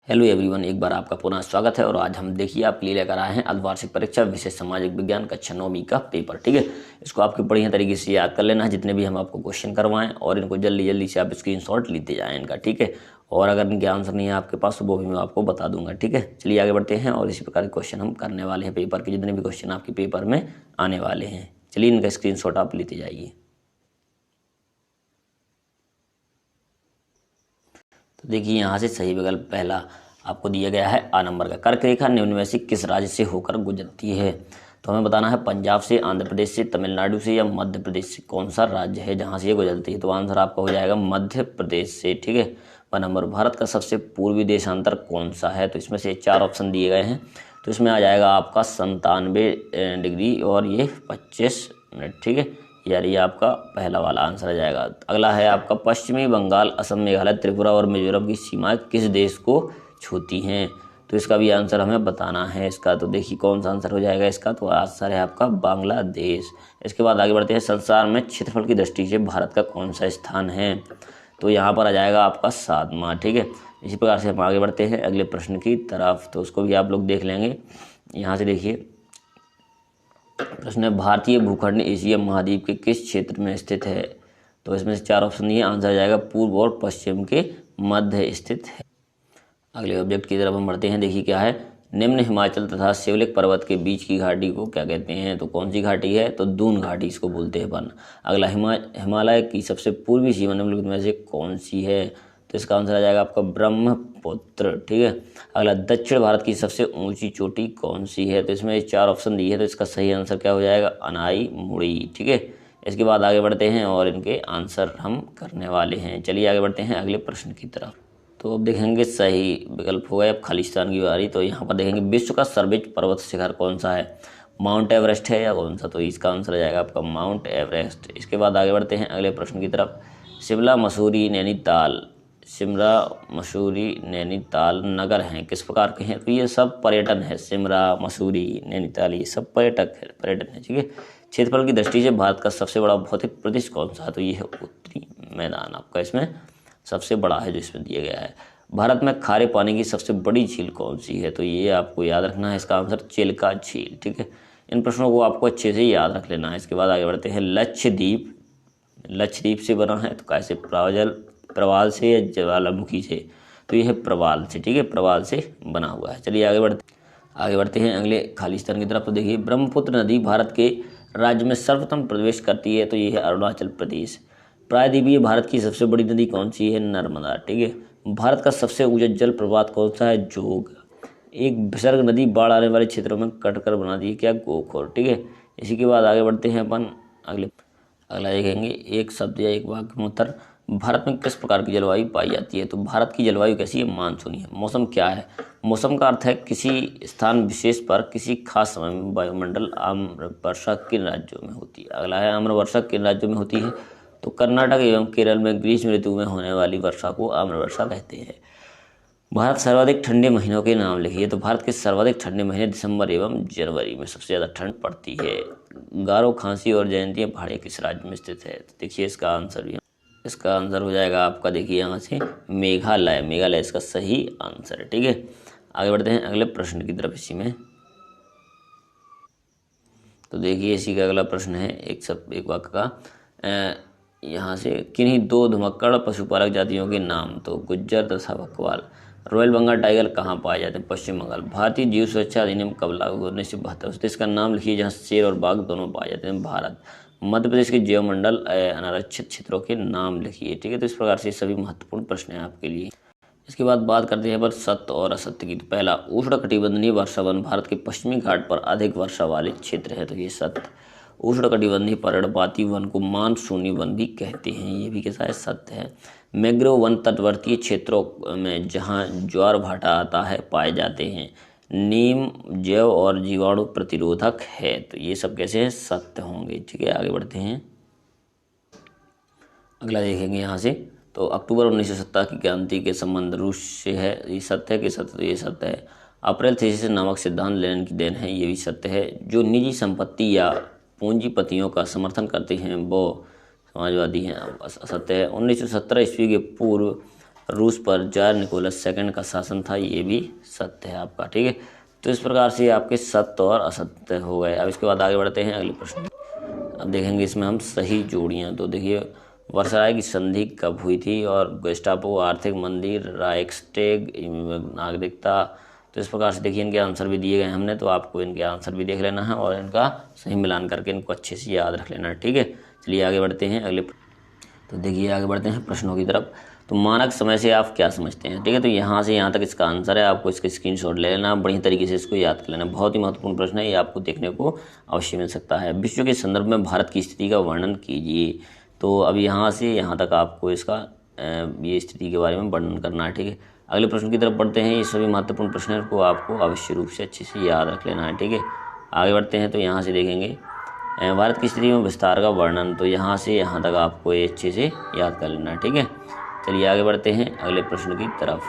Hello everyone, एक बार आपका पुनः स्वागत है। और आज हम देखिए आपके लिए लेकर आए हैं अर्धवार्षिक परीक्षा विशेष सामाजिक विज्ञान कक्षा 9वीं का पेपर। ठीक है, इसको आपके बढ़िया तरीके से याद कर लेना है, जितने भी हम आपको क्वेश्चन करवाएं, और इनको जल्दी जल्दी से आप स्क्रीनशॉट लेते जाएं इनका। ठीक है, और अगर इनके आंसर नहीं है आपके पास तो वो भी मैं आपको बता दूंगा। ठीक है, चलिए आगे बढ़ते हैं और इसी प्रकार के क्वेश्चन हम करने वाले हैं। पेपर के जितने भी क्वेश्चन आपके पेपर में आने वाले हैं, चलिए इनका स्क्रीनशॉट आप लेते जाइए। तो देखिए यहाँ से सही विकल्प पहला आपको दिया गया है आ नंबर का। कर्क रेखा निम्न में से किस राज्य से होकर गुजरती है? तो हमें बताना है पंजाब से, आंध्र प्रदेश से, तमिलनाडु से या मध्य प्रदेश से। कौन सा राज्य है जहाँ से ये गुजरती है? तो आंसर आपका हो जाएगा मध्य प्रदेश से। ठीक है, ब नंबर भारत का सबसे पूर्वी देशांतर कौन सा है? तो इसमें से 4 ऑप्शन दिए गए हैं, तो इसमें आ जाएगा आपका 97 डिग्री और ये 25 मिनट। ठीक है, यार ये आपका पहला वाला आंसर आ जाएगा। अगला है आपका पश्चिमी बंगाल, असम, मेघालय, त्रिपुरा और मिजोरम की सीमाएं किस देश को छूती हैं? तो इसका भी आंसर हमें बताना है इसका। तो देखिए कौन सा आंसर हो जाएगा इसका? तो आंसर है आपका बांग्लादेश। इसके बाद आगे बढ़ते हैं, संसार में क्षेत्रफल की दृष्टि से भारत का कौन सा स्थान है? तो यहाँ पर आ जाएगा आपका 7वां। ठीक है, इसी प्रकार से हम आगे बढ़ते हैं अगले प्रश्न की तरफ, तो उसको भी आप लोग देख लेंगे। यहाँ से देखिए प्रश्न है, भारतीय भूखंड एशिया महाद्वीप के किस क्षेत्र में स्थित है? तो इसमें से 4 ऑप्शन दिए, आंसर आ जाएगा पूर्व और पश्चिम के मध्य स्थित है। अगले ऑब्जेक्ट की तरफ हम बढ़ते हैं। देखिए क्या है, निम्न हिमाचल तथा शिवलिक पर्वत के बीच की घाटी को क्या कहते हैं? तो कौन सी घाटी है? तो दून घाटी इसको बोलते हैं अपन। अगला हिमालय की सबसे पूर्वी सीमा निम्नलिखित में से कौन सी है? तो इसका आंसर आ जाएगा आपका ब्रह्मपुत्र। ठीक है, अगला दक्षिण भारत की सबसे ऊंची चोटी कौन सी है? तो इसमें 4 ऑप्शन दिए हैं, तो इसका सही आंसर क्या हो जाएगा? अनाई मुड़ी। ठीक है, इसके बाद आगे बढ़ते हैं और इनके आंसर हम करने वाले हैं। चलिए आगे बढ़ते हैं अगले प्रश्न की तरफ। तो अब देखेंगे सही विकल्प होगा अब खालिस्तान की बारी। तो यहाँ पर देखेंगे विश्व का सर्वोच्च पर्वत शिखर कौन सा है? माउंट एवरेस्ट है या कौन सा? तो इसका आंसर आ जाएगा आपका माउंट एवरेस्ट। इसके बाद आगे बढ़ते हैं अगले प्रश्न की तरफ। शिमला, मसूरी, नैनीताल, शिमला, मसूरी, नैनीताल नगर हैं किस प्रकार के हैं? तो ये सब पर्यटन है। शिमला, मसूरी, नैनीताल ये सब पर्यटन है। ठीक है, क्षेत्रफल की दृष्टि से भारत का सबसे बड़ा भौतिक प्रदेश कौन सा है? तो ये है उत्तरी मैदान आपका इसमें सबसे बड़ा है जो इसमें दिया गया है। भारत में खारे पानी की सबसे बड़ी झील कौन सी है? तो ये आपको याद रखना है, इसका आंसर चिल्का झील। ठीक है, इन प्रश्नों को आपको अच्छे से याद रख लेना है। इसके बाद आगे बढ़ते हैं, लक्षद्वीप, लक्षद्वीप से बना है तो कैसे? प्रवाल से या ज्वालामुखी से? तो ये है प्रवाल से। ठीक है, प्रवाल से बना हुआ है। चलिए आगे बढ़ते हैं अगले खालिस्तान की तरफ। तो देखिए ब्रह्मपुत्र नदी भारत के राज्य में सर्वप्रथम प्रवेश करती है, तो ये है अरुणाचल प्रदेश। प्रायद्वीपीय भारत की सबसे बड़ी नदी कौन सी है? नर्मदा। ठीक है, भारत का सबसे ऊंचा जल प्रपात कौन सा है? जोग। एक विसर्ग नदी बाढ़ आने वाले क्षेत्रों में कटकर बनाती है क्या? गोखोर। ठीक है, इसी के बाद आगे बढ़ते हैं अपन अगला देखेंगे, एक शब्द या एक वाक्य में उत्तर। भारत में किस प्रकार की जलवायु पाई जाती है? तो भारत की जलवायु कैसी है? मानसूनी है। मौसम क्या है? मौसम का अर्थ है किसी स्थान विशेष पर किसी खास समय में वायुमंडल आम्र वर्षा किन राज्यों में होती है? अगला है आम्र वर्षा किन राज्यों में होती है? तो कर्नाटक एवं केरल में ग्रीष्म ऋतु में होने वाली वर्षा को आम्र वर्षा कहते हैं। भारत सर्वाधिक ठंडे महीनों के नाम लिखिए। तो भारत के सर्वाधिक ठंडे महीने दिसंबर एवं जनवरी में सबसे ज़्यादा ठंड पड़ती है। गारो, खांसी और जयंतिया पहाड़ियाँ किस राज्य में स्थित है? तो देखिए इसका आंसर हो जाएगा आपका, देखिए यहाँ से मेघालय। मेघालय इसका सही आंसर है। ठीक है, आगे बढ़ते हैं अगले प्रश्न की तरफ इसी में। तो देखिए इसी का अगला प्रश्न है एक वाक्य का, यहाँ से किन्हीं 2 धुमक्कड़ पशुपालक जातियों के नाम? तो गुज्जर तथा बकवाल। रॉयल बंगाल टाइगर कहाँ पाए जाते हैं? पश्चिम बंगाल। भारतीय जीव सुरक्षा अधिनियम कब लागू हुआ? 1972। तो इसका नाम लिखिए जहाँ शेर और बाघ दोनों पाए जाते हैं। भारत। मध्य प्रदेश के जैवमंडल अनारक्षित क्षेत्रों के नाम लिखिए। ठीक है, तो इस प्रकार से सभी महत्वपूर्ण प्रश्न हैं आपके लिए। इसके बाद बात करते हैं पर सत्य और असत्य की। तो पहला, उष्णकटिबंधीय वर्षा वन भारत के पश्चिमी घाट पर अधिक वर्षा वाले क्षेत्र है, तो ये सत्य। उष्णकटिबंधीय पर्णपाती वन को मानसूनी वन भी कहते हैं, ये भी कैसा है? सत्य है। मैंग्रोव वन तटवर्तीय क्षेत्रों में जहाँ ज्वार भाटा आता है पाए जाते हैं। नीम जैव और जीवाणु प्रतिरोधक है, तो ये सब कैसे हैं? सत्य होंगे। ठीक है, आगे बढ़ते हैं अगला देखेंगे यहाँ से। तो अक्टूबर 1970 की क्रांति के संबंध रूस से है, ये सत्य है कि सत्य? तो ये सत्य है। अप्रैल थीसिस नामक सिद्धांत लेनिन की देन है, ये भी सत्य है। जो निजी संपत्ति या पूंजीपतियों का समर्थन करते हैं वो समाजवादी हैं, असत्य है। 1917 ईस्वी के पूर्व रूस पर जार निकोलस सेकंड का शासन था, ये भी सत्य है आपका। ठीक है, तो इस प्रकार से आपके सत्य और असत्य हो गए। अब इसके बाद आगे बढ़ते हैं अगले प्रश्न। अब देखेंगे इसमें हम सही जोड़ियाँ। तो देखिए, वर्साय की संधि कब हुई थी, और गेस्टापो, आर्थिक मंदी, राइक्सटैग, नागरिकता। तो इस प्रकार से देखिए इनके आंसर भी दिए गए हमने, तो आपको इनके आंसर भी देख लेना है और इनका सही मिलान करके इनको अच्छे से याद रख लेना है। ठीक है, चलिए आगे बढ़ते हैं अगले। तो देखिए आगे बढ़ते हैं प्रश्नों की तरफ। तो मानक समय से आप क्या समझते हैं? ठीक है, तो यहाँ से यहाँ तक इसका आंसर है, आपको इसका स्क्रीनशॉट ले लेना, बढ़िया तरीके से इसको याद कर लेना। बहुत ही महत्वपूर्ण प्रश्न है, ये आपको देखने को अवश्य मिल सकता है। विश्व के संदर्भ में भारत की स्थिति का वर्णन कीजिए। तो अब यहाँ से यहाँ तक आपको इसका ये स्थिति के बारे में वर्णन करना है। ठीक है, अगले प्रश्न की तरफ बढ़ते हैं। ये सभी महत्वपूर्ण प्रश्न को आपको अवश्य रूप से अच्छे से याद रख लेना है। ठीक है, आगे बढ़ते हैं। तो यहाँ से देखेंगे भारत की स्थिति में विस्तार का वर्णन। तो यहाँ से यहाँ तक आपको ये अच्छे से याद कर लेना है। ठीक है, चलिए आगे बढ़ते हैं अगले प्रश्न की तरफ।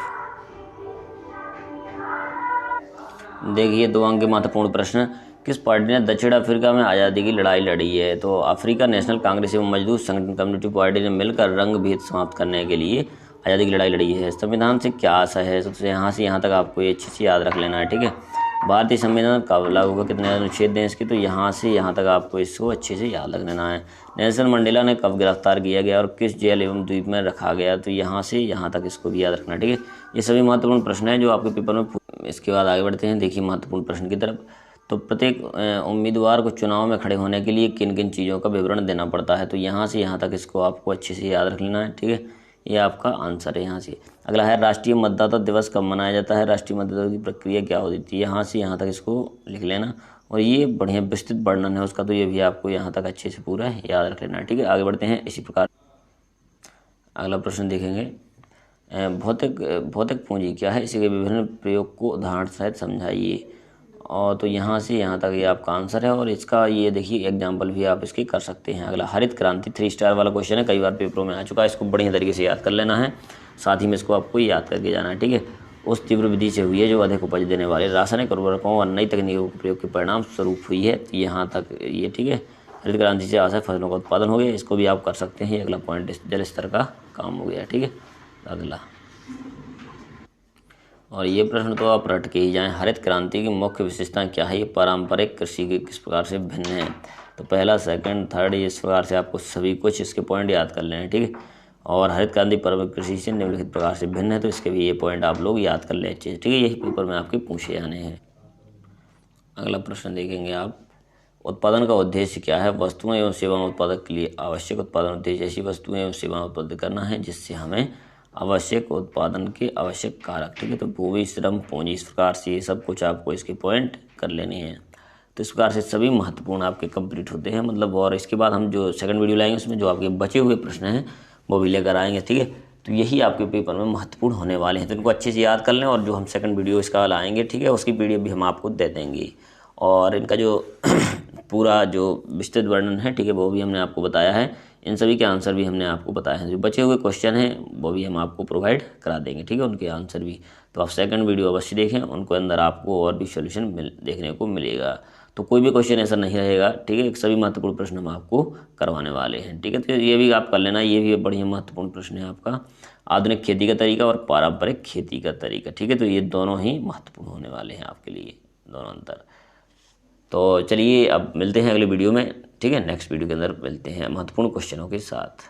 देखिए 2 अंक के महत्वपूर्ण प्रश्न। किस पार्टी ने दक्षिण अफ्रीका में आज़ादी की लड़ाई लड़ी है? तो अफ्रीकन नेशनल कांग्रेस एवं मजदूर संगठन कम्युनिटी पार्टी ने मिलकर रंग भेद समाप्त करने के लिए आज़ादी की लड़ाई लड़ी है। संविधान से क्या आशा है? सबसे यहाँ से यहाँ तक आपको ये अच्छे से याद रख लेना है। ठीक है, भारतीय संविधान कब लागू हुआ, कितने अनुच्छेद हैं इसके? तो यहाँ से यहाँ तक आपको इसको अच्छे से याद रख लेना है। नेल्सन मंडेला ने कब गिरफ्तार किया गया और किस जेल एवं द्वीप में रखा गया? तो यहाँ से यहाँ तक इसको भी याद रखना। ठीक है, ये सभी महत्वपूर्ण प्रश्न हैं जो आपके पेपर में। इसके बाद आगे बढ़ते हैं, देखिए महत्वपूर्ण प्रश्न की तरफ। तो प्रत्येक उम्मीदवार को चुनाव में खड़े होने के लिए किन किन चीज़ों का विवरण देना पड़ता है? तो यहाँ से यहाँ तक इसको आपको अच्छे से याद रख लेना है। ठीक है, ये आपका आंसर है यहाँ से। अगला है राष्ट्रीय मतदाता दिवस कब मनाया जाता है? राष्ट्रीय मतदाता की प्रक्रिया क्या होती थी? यहाँ से यहाँ तक इसको लिख लेना, और ये बढ़िया विस्तृत वर्णन है उसका, तो ये भी आपको यहाँ तक अच्छे से पूरा याद रख लेना है। ठीक है, आगे बढ़ते हैं। इसी प्रकार अगला प्रश्न देखेंगे, भौतिक पूंजी क्या है? इसी के विभिन्न प्रयोग को उदाहरण सहित समझाइए। और तो यहाँ से यहाँ तक ये आपका आंसर है, और इसका ये देखिए एग्जाम्पल भी आप इसके कर सकते हैं। अगला हरित क्रांति 3 स्टार वाला क्वेश्चन है, कई बार पेपरों में आ चुका है, इसको बढ़िया तरीके से याद कर लेना है, साथ ही में इसको आपको याद करके जाना है। ठीक है, उस तीव्र विधि से हुई है जो अधिक उपज देने वाले रासायनिक उर्वरकों और नई तकनीकों के प्रयोग के परिणाम स्वरूप हुई है। तो यहाँ तक ये ठीक है, हरित क्रांति से आशा फसलों का उत्पादन हो गया, इसको भी आप कर सकते हैं। अगला पॉइंट जल स्तर का काम हो गया। ठीक है, अगला, और ये प्रश्न तो आप रट के ही जाएं। हरित क्रांति की मुख्य विशेषता क्या है? ये पारंपरिक कृषि के किस प्रकार से भिन्न है? तो पहला, सेकंड, थर्ड, इस प्रकार से आपको सभी कुछ इसके पॉइंट याद कर लेने। ठीक है, और हरित क्रांति पारंपरिक कृषि से निम्नलिखित प्रकार से भिन्न है, तो इसके भी ये पॉइंट आप लोग याद कर लें अच्छे से। ठीक है, यही पेपर में आपके पूछे जाने हैं। अगला प्रश्न देखेंगे आप, उत्पादन का उद्देश्य क्या है? वस्तुएं एवं सेवाओं उत्पादक के लिए आवश्यक उत्पादन उद्देश्य ऐसी वस्तुएं एवं सेवाएं उत्पादन करना है जिससे हमें आवश्यक उत्पादन के आवश्यक कारक। ठीक है, तो भूमि, श्रम, पूंजी, इस प्रकार से ये सब कुछ आपको इसके पॉइंट कर लेने हैं। तो इस प्रकार से सभी महत्वपूर्ण आपके कंप्लीट होते हैं, मतलब। और इसके बाद हम जो सेकंड वीडियो लाएंगे उसमें जो आपके बचे हुए प्रश्न हैं वो भी लेकर आएंगे। ठीक है, तो यही आपके पेपर में महत्वपूर्ण होने वाले हैं, तो इनको अच्छे से याद कर लें। और जो हम सेकंड वीडियो इसका लाएंगे, ठीक है, उसकी PDF भी हम आपको दे देंगे, और इनका जो पूरा जो विस्तृत वर्णन है, ठीक है, वो भी हमने आपको बताया है। इन सभी के आंसर भी हमने आपको बताए हैं। जो बचे हुए क्वेश्चन हैं वो भी हम आपको प्रोवाइड करा देंगे। ठीक है, उनके आंसर भी, तो आप सेकंड वीडियो अवश्य देखें, उनको अंदर आपको और भी सोल्यूशन देखने को मिलेगा। तो कोई भी क्वेश्चन ऐसा नहीं रहेगा। ठीक है, सभी महत्वपूर्ण प्रश्न हम आपको करवाने वाले हैं। ठीक है, तो ये भी आप कर लेना, ये भी बढ़िया महत्वपूर्ण प्रश्न है आपका, आधुनिक खेती का तरीका और पारंपरिक खेती का तरीका। ठीक है, तो ये दोनों ही महत्वपूर्ण होने वाले हैं आपके लिए, दोनों अंतर। तो चलिए अब मिलते हैं अगले वीडियो में। ठीक है, नेक्स्ट वीडियो के अंदर मिलते हैं महत्वपूर्ण क्वेश्चनों के साथ।